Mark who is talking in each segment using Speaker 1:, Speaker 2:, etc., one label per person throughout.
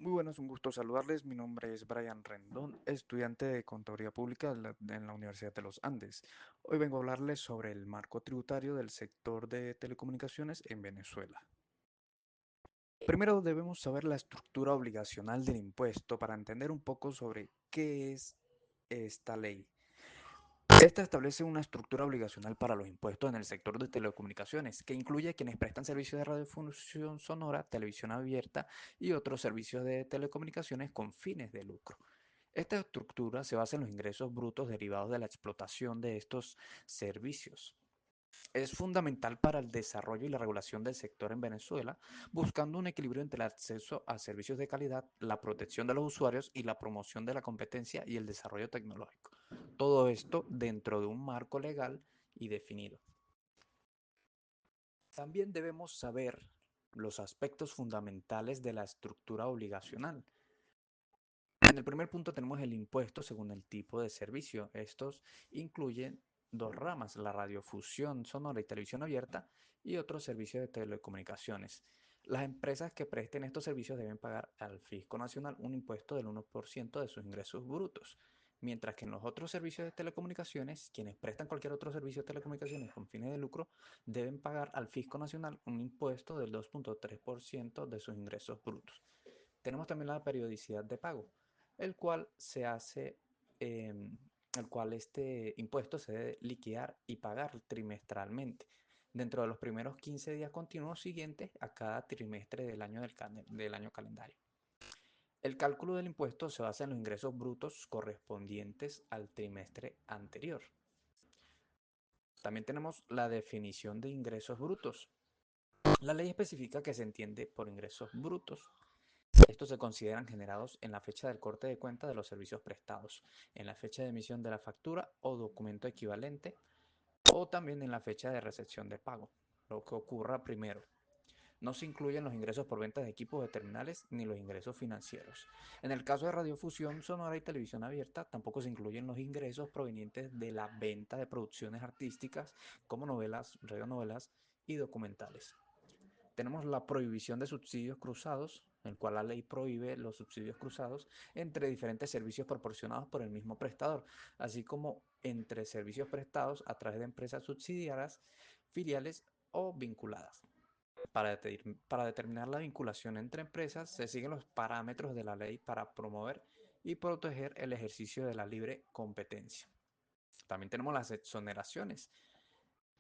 Speaker 1: Muy buenas, un gusto saludarles. Mi nombre es Brian Rendón, estudiante de Contaduría Pública en la Universidad de los Andes. Hoy vengo a hablarles sobre el marco tributario del sector de telecomunicaciones en Venezuela. Primero debemos saber la estructura obligacional del impuesto para entender un poco sobre qué es esta ley. Esta establece una estructura obligacional para los impuestos en el sector de telecomunicaciones, que incluye a quienes prestan servicios de radiodifusión sonora, televisión abierta y otros servicios de telecomunicaciones con fines de lucro. Esta estructura se basa en los ingresos brutos derivados de la explotación de estos servicios. Es fundamental para el desarrollo y la regulación del sector en Venezuela, buscando un equilibrio entre el acceso a servicios de calidad, la protección de los usuarios y la promoción de la competencia y el desarrollo tecnológico. Todo esto dentro de un marco legal y definido. También debemos saber los aspectos fundamentales de la estructura obligacional. En el primer punto tenemos el impuesto según el tipo de servicio. Estos incluyen dos ramas, la radiofusión sonora y televisión abierta y otros servicios de telecomunicaciones. Las empresas que presten estos servicios deben pagar al Fisco Nacional un impuesto del 1% de sus ingresos brutos, mientras que en los otros servicios de telecomunicaciones, quienes prestan cualquier otro servicio de telecomunicaciones con fines de lucro, deben pagar al Fisco Nacional un impuesto del 2,3% de sus ingresos brutos. Tenemos también la periodicidad de pago, el cual se hace, eh, el cual este impuesto se debe liquidar y pagar trimestralmente, dentro de los primeros 15 días continuos siguientes a cada trimestre del año calendario. El cálculo del impuesto se basa en los ingresos brutos correspondientes al trimestre anterior. También tenemos la definición de ingresos brutos. La ley especifica que se entiende por ingresos brutos. Estos se consideran generados en la fecha del corte de cuenta de los servicios prestados, en la fecha de emisión de la factura o documento equivalente, o también en la fecha de recepción de pago, lo que ocurra primero. No se incluyen los ingresos por ventas de equipos de terminales ni los ingresos financieros. En el caso de radiofusión sonora y televisión abierta, tampoco se incluyen los ingresos provenientes de la venta de producciones artísticas como novelas, radionovelas y documentales. Tenemos la prohibición de subsidios cruzados, en el cual la ley prohíbe los subsidios cruzados entre diferentes servicios proporcionados por el mismo prestador, así como entre servicios prestados a través de empresas subsidiarias, filiales o vinculadas. Para determinar la vinculación entre empresas, se siguen los parámetros de la ley para promover y proteger el ejercicio de la libre competencia. También tenemos las exoneraciones.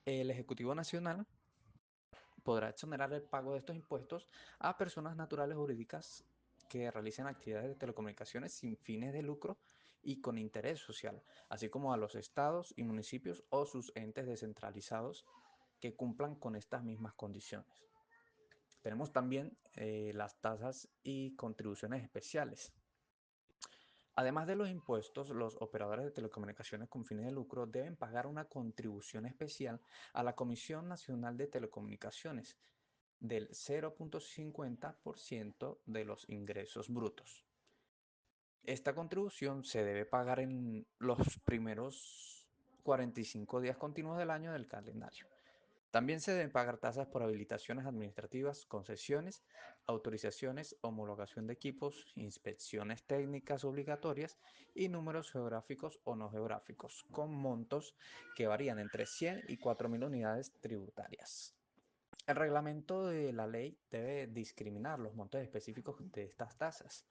Speaker 1: El Ejecutivo Nacional podrá exonerar el pago de estos impuestos a personas naturales o jurídicas que realicen actividades de telecomunicaciones sin fines de lucro y con interés social, así como a los estados y municipios o sus entes descentralizados que cumplan con estas mismas condiciones. Tenemos también las tasas y contribuciones especiales. Además de los impuestos, los operadores de telecomunicaciones con fines de lucro deben pagar una contribución especial a la Comisión Nacional de Telecomunicaciones del 0,50% de los ingresos brutos. Esta contribución se debe pagar en los primeros 45 días continuos del año del calendario. También se deben pagar tasas por habilitaciones administrativas, concesiones, autorizaciones, homologación de equipos, inspecciones técnicas obligatorias y números geográficos o no geográficos, con montos que varían entre 100 y 4.000 unidades tributarias. El reglamento de la ley debe discriminar los montos específicos de estas tasas.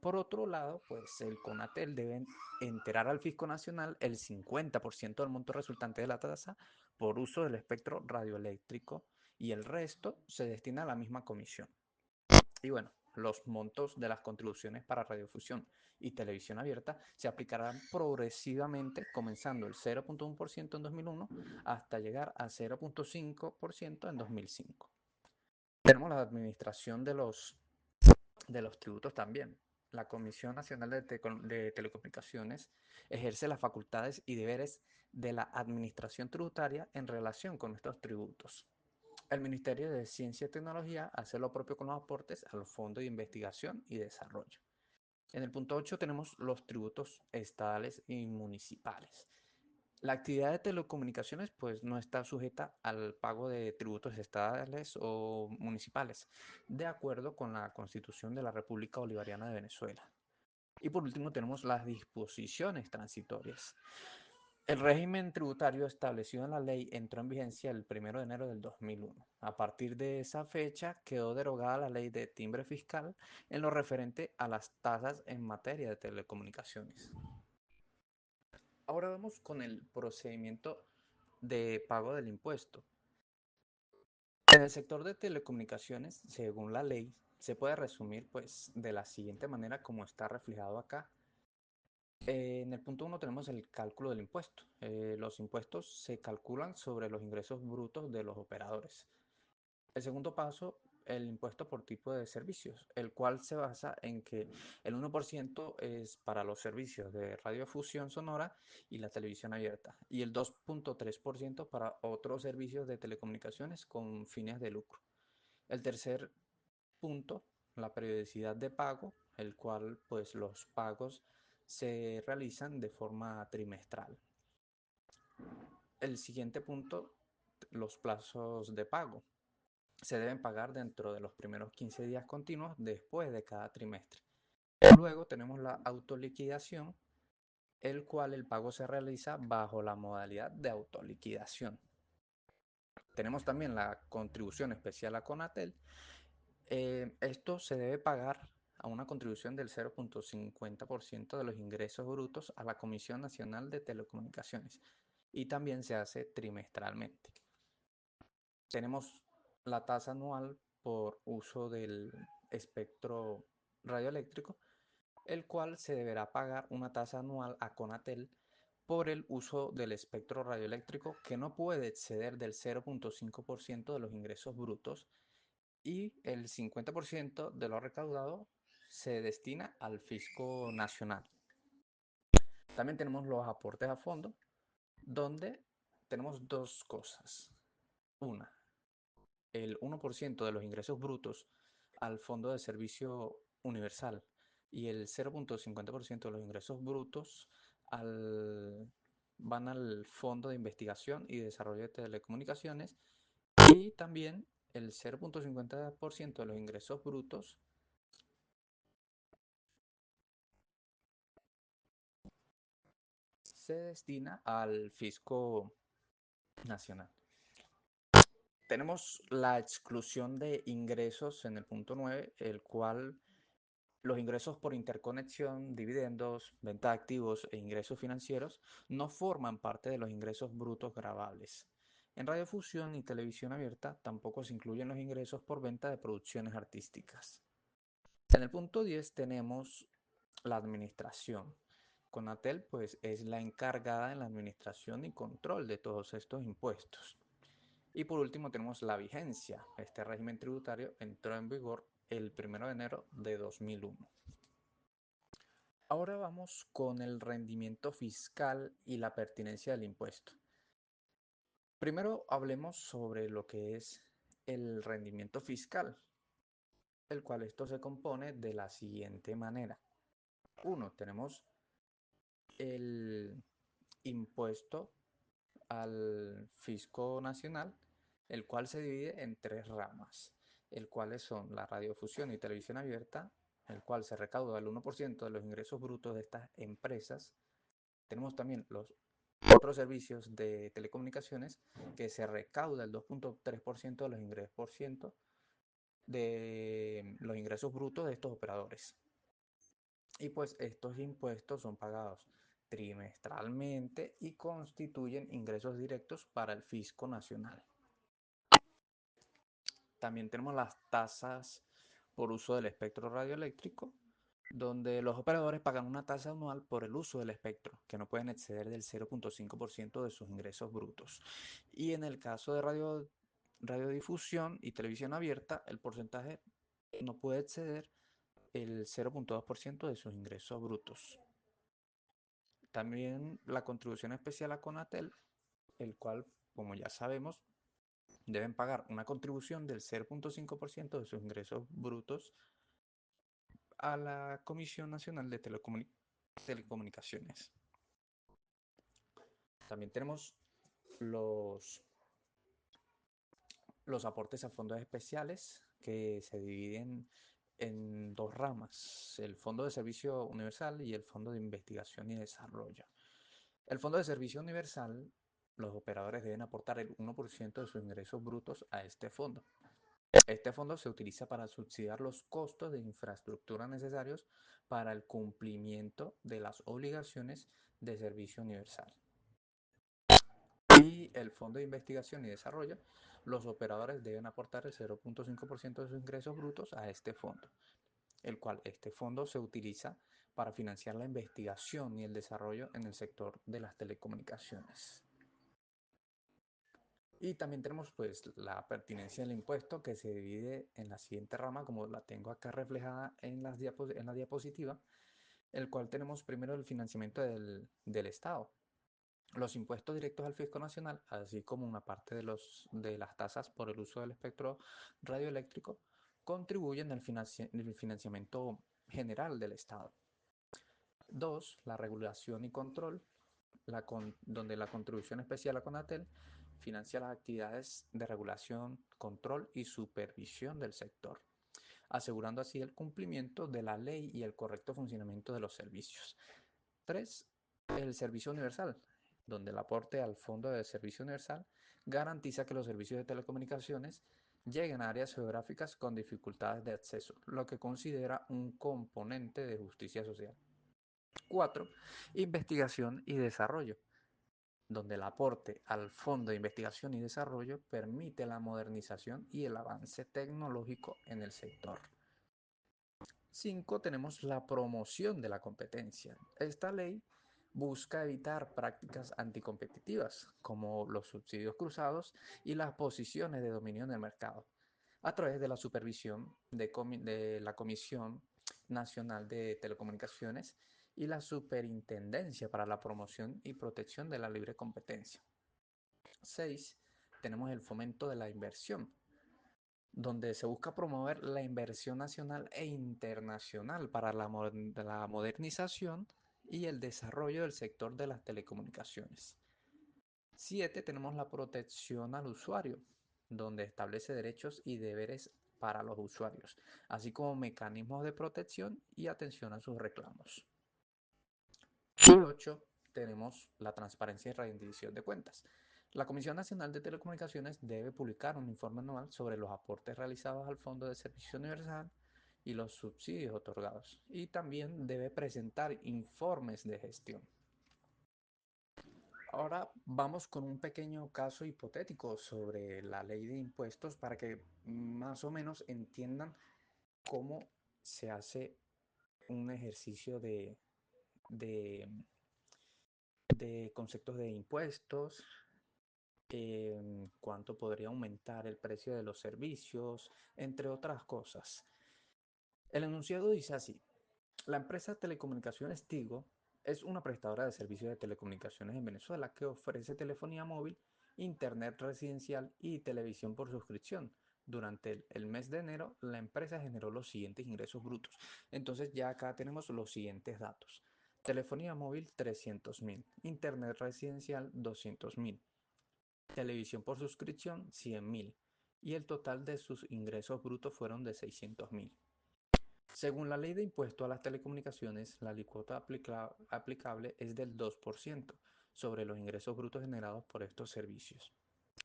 Speaker 1: Por otro lado, pues el CONATEL debe enterar al Fisco Nacional el 50% del monto resultante de la tasa por uso del espectro radioeléctrico y el resto se destina a la misma comisión. Y bueno, los montos de las contribuciones para radiofusión y televisión abierta se aplicarán progresivamente, comenzando el 0,1% en 2001 hasta llegar a 0,5% en 2005. Tenemos la administración de los tributos también. La Comisión Nacional de Telecomunicaciones ejerce las facultades y deberes de la administración tributaria en relación con estos tributos. El Ministerio de Ciencia y Tecnología hace lo propio con los aportes al Fondo de Investigación y Desarrollo. En el punto 8 tenemos los tributos estatales y municipales. La actividad de telecomunicaciones pues no está sujeta al pago de tributos estatales o municipales, de acuerdo con la Constitución de la República Bolivariana de Venezuela. Y por último tenemos las disposiciones transitorias. El régimen tributario establecido en la ley entró en vigencia el 1 de enero del 2001. A partir de esa fecha quedó derogada la ley de timbre fiscal en lo referente a las tasas en materia de telecomunicaciones. Ahora vamos con el procedimiento de pago del impuesto. En el sector de telecomunicaciones, según la ley, se puede resumir pues de la siguiente manera como está reflejado acá. En el punto uno tenemos el cálculo del impuesto. Los impuestos se calculan sobre los ingresos brutos de los operadores. El segundo paso, el impuesto por tipo de servicios, el cual se basa en que el 1% es para los servicios de radiofusión sonora y la televisión abierta, y el 2,3% para otros servicios de telecomunicaciones con fines de lucro. El tercer punto, la periodicidad de pago, el cual pues los pagos se realizan de forma trimestral. El siguiente punto, los plazos de pago. Se deben pagar dentro de los primeros 15 días continuos después de cada trimestre. Luego tenemos la autoliquidación, el cual el pago se realiza bajo la modalidad de autoliquidación. Tenemos también la contribución especial a Conatel. Esto se debe pagar a una contribución del 0,50% de los ingresos brutos a la Comisión Nacional de Telecomunicaciones y también se hace trimestralmente. Tenemos la tasa anual por uso del espectro radioeléctrico, el cual se deberá pagar una tasa anual a Conatel por el uso del espectro radioeléctrico que no puede exceder del 0,5% de los ingresos brutos y el 50% de lo recaudado se destina al fisco nacional. También tenemos los aportes a fondo, donde tenemos dos cosas. Una, el 1% de los ingresos brutos al Fondo de Servicio Universal y el 0,50% de los ingresos brutos van al Fondo de Investigación y Desarrollo de Telecomunicaciones y también el 0,50% de los ingresos brutos se destina al fisco nacional. Tenemos la exclusión de ingresos en el punto 9, el cual los ingresos por interconexión, dividendos, venta de activos e ingresos financieros no forman parte de los ingresos brutos gravables. En radiodifusión y televisión abierta tampoco se incluyen los ingresos por venta de producciones artísticas. En el punto 10 tenemos la administración. Conatel pues es la encargada en la administración y control de todos estos impuestos. Y por último tenemos la vigencia. Este régimen tributario entró en vigor el 1 de enero de 2001. Ahora vamos con el rendimiento fiscal y la pertinencia del impuesto. Primero hablemos sobre lo que es el rendimiento fiscal, el cual esto se compone de la siguiente manera. Uno, tenemos el impuesto al fisco nacional, el cual se divide en tres ramas, el cuales son la radiofusión y televisión abierta, el cual se recauda el 1% de los ingresos brutos de estas empresas. Tenemos también los otros servicios de telecomunicaciones que se recauda el 2,3% de los ingresos brutos de estos operadores. Y pues estos impuestos son pagados trimestralmente y constituyen ingresos directos para el fisco nacional. También tenemos las tasas por uso del espectro radioeléctrico, donde los operadores pagan una tasa anual por el uso del espectro, que no pueden exceder del 0,5% de sus ingresos brutos. Y en el caso de radiodifusión y televisión abierta, el porcentaje no puede exceder el 0,2% de sus ingresos brutos. También la contribución especial a Conatel, el cual, como ya sabemos, deben pagar una contribución del 0,5% de sus ingresos brutos a la Comisión Nacional de Telecomunicaciones. También tenemos los, los aportes a fondos especiales que se dividen en dos ramas, el Fondo de Servicio Universal y el Fondo de Investigación y Desarrollo. El Fondo de Servicio Universal, los operadores deben aportar el 1% de sus ingresos brutos a este fondo. Este fondo se utiliza para subsidiar los costos de infraestructura necesarios para el cumplimiento de las obligaciones de servicio universal. Y el Fondo de Investigación y Desarrollo, los operadores deben aportar el 0.5% de sus ingresos brutos a este fondo, el cual este fondo se utiliza para financiar la investigación y el desarrollo en el sector de las telecomunicaciones. Y también tenemos pues la pertinencia del impuesto que se divide en la siguiente rama, como la tengo acá reflejada en, en la diapositiva, el cual tenemos primero el financiamiento del Estado. Los impuestos directos al fisco nacional, así como una parte de las tasas por el uso del espectro radioeléctrico, contribuyen al financiamiento general del Estado. Dos, la regulación y control, donde la contribución especial a Conatel financia las actividades de regulación, control y supervisión del sector, asegurando así el cumplimiento de la ley y el correcto funcionamiento de los servicios. 3. El servicio universal, donde el aporte al Fondo de Servicio Universal garantiza que los servicios de telecomunicaciones lleguen a áreas geográficas con dificultades de acceso, lo que considera un componente de justicia social. 4. Investigación y desarrollo, donde el aporte al Fondo de Investigación y Desarrollo permite la modernización y el avance tecnológico en el sector. 5. Tenemos la promoción de la competencia. Esta ley busca evitar prácticas anticompetitivas como los subsidios cruzados y las posiciones de dominio en el mercado a través de la supervisión de la Comisión Nacional de Telecomunicaciones y la Superintendencia para la Promoción y Protección de la Libre Competencia. 6. Tenemos el fomento de la inversión, donde se busca promover la inversión nacional e internacional para la modernización y el desarrollo del sector de las telecomunicaciones. 7. Tenemos la protección al usuario, donde establece derechos y deberes para los usuarios, así como mecanismos de protección y atención a sus reclamos. Y 8. Tenemos la transparencia y rendición de cuentas. La Comisión Nacional de Telecomunicaciones debe publicar un informe anual sobre los aportes realizados al Fondo de Servicio Universal y los subsidios otorgados. Y también debe presentar informes de gestión. Ahora vamos con un pequeño caso hipotético sobre la ley de impuestos para que más o menos entiendan cómo se hace un ejercicio de, de conceptos de impuestos, cuánto podría aumentar el precio de los servicios, entre otras cosas. El enunciado dice así: la empresa Telecomunicaciones Tigo es una prestadora de servicios de telecomunicaciones en Venezuela que ofrece telefonía móvil, internet residencial y televisión por suscripción. Durante el mes de enero, la empresa generó los siguientes ingresos brutos. Entonces ya acá tenemos los siguientes datos. Telefonía móvil 300.000, internet residencial 200.000, televisión por suscripción 100.000 y el total de sus ingresos brutos fueron de 600.000. Según la ley de impuesto a las telecomunicaciones, la alícuota aplicable es del 2% sobre los ingresos brutos generados por estos servicios.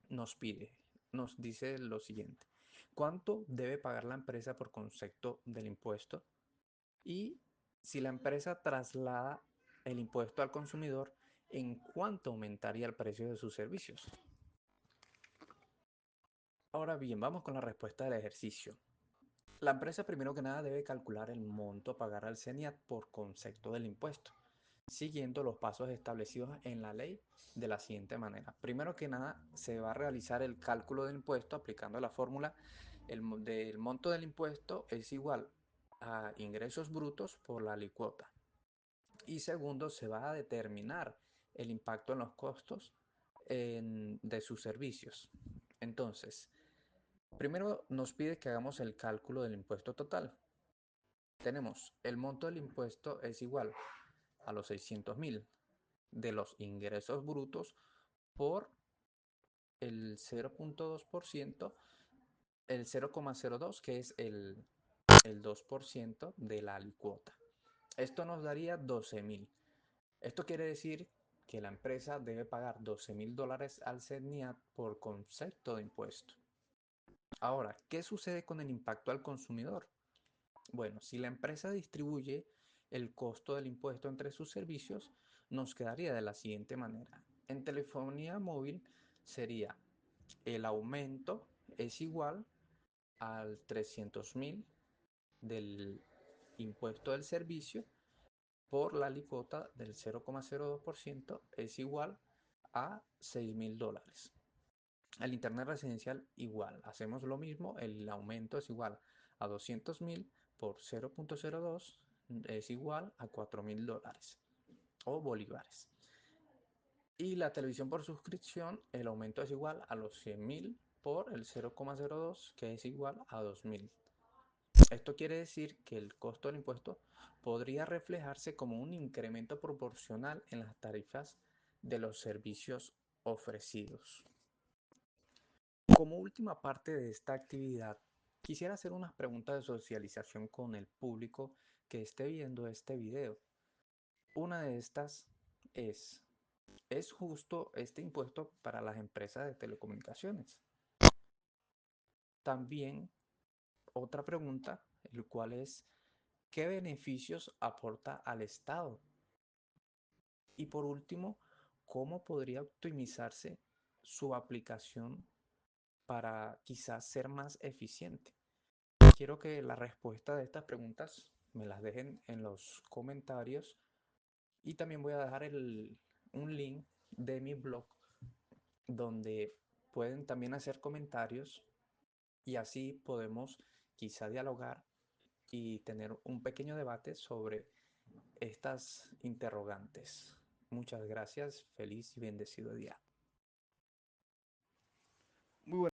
Speaker 1: Nos pide, nos dice lo siguiente: ¿cuánto debe pagar la empresa por concepto del impuesto? Y si la empresa traslada el impuesto al consumidor, ¿en cuánto aumentaría el precio de sus servicios? Ahora bien, vamos con la respuesta del ejercicio. La empresa primero que nada debe calcular el monto a pagar al CENIAT por concepto del impuesto, siguiendo los pasos establecidos en la ley de la siguiente manera. Primero que nada, se va a realizar el cálculo del impuesto aplicando la fórmula del monto del impuesto es igual a ingresos brutos por la alícuota. Y segundo, se va a determinar el impacto en los costos de sus servicios. Entonces, primero nos pide que hagamos el cálculo del impuesto total. Tenemos el monto del impuesto es igual a los 600.000 de los ingresos brutos por el 0,2%, el 0,02 que es el 2% de la alicuota. Esto nos daría 12.000. Esto quiere decir que la empresa debe pagar $12.000 al CENIAT por concepto de impuesto. Ahora, ¿qué sucede con el impacto al consumidor? Bueno, si la empresa distribuye el costo del impuesto entre sus servicios, nos quedaría de la siguiente manera. En telefonía móvil sería el aumento es igual al 300.000 del impuesto del servicio por la alícuota del 0,02% es igual a $6.000. El internet residencial igual, hacemos lo mismo, el aumento es igual a 200.000 por 0,02 es igual a $4.000 o bolívares. Y la televisión por suscripción, el aumento es igual a los 100.000 por el 0,02 que es igual a 2.000. Esto quiere decir que el costo del impuesto podría reflejarse como un incremento proporcional en las tarifas de los servicios ofrecidos. Como última parte de esta actividad, quisiera hacer unas preguntas de socialización con el público que esté viendo este video. Una de estas es, ¿es justo este impuesto para las empresas de telecomunicaciones? También otra pregunta, el cual es, ¿qué beneficios aporta al Estado? Y por último, ¿cómo podría optimizarse su aplicación para quizás ser más eficiente? Quiero que la respuesta de estas preguntas me las dejen en los comentarios y también voy a dejar un link de mi blog donde pueden también hacer comentarios y así podemos quizá dialogar y tener un pequeño debate sobre estas interrogantes. Muchas gracias, feliz y bendecido día.
Speaker 2: Muy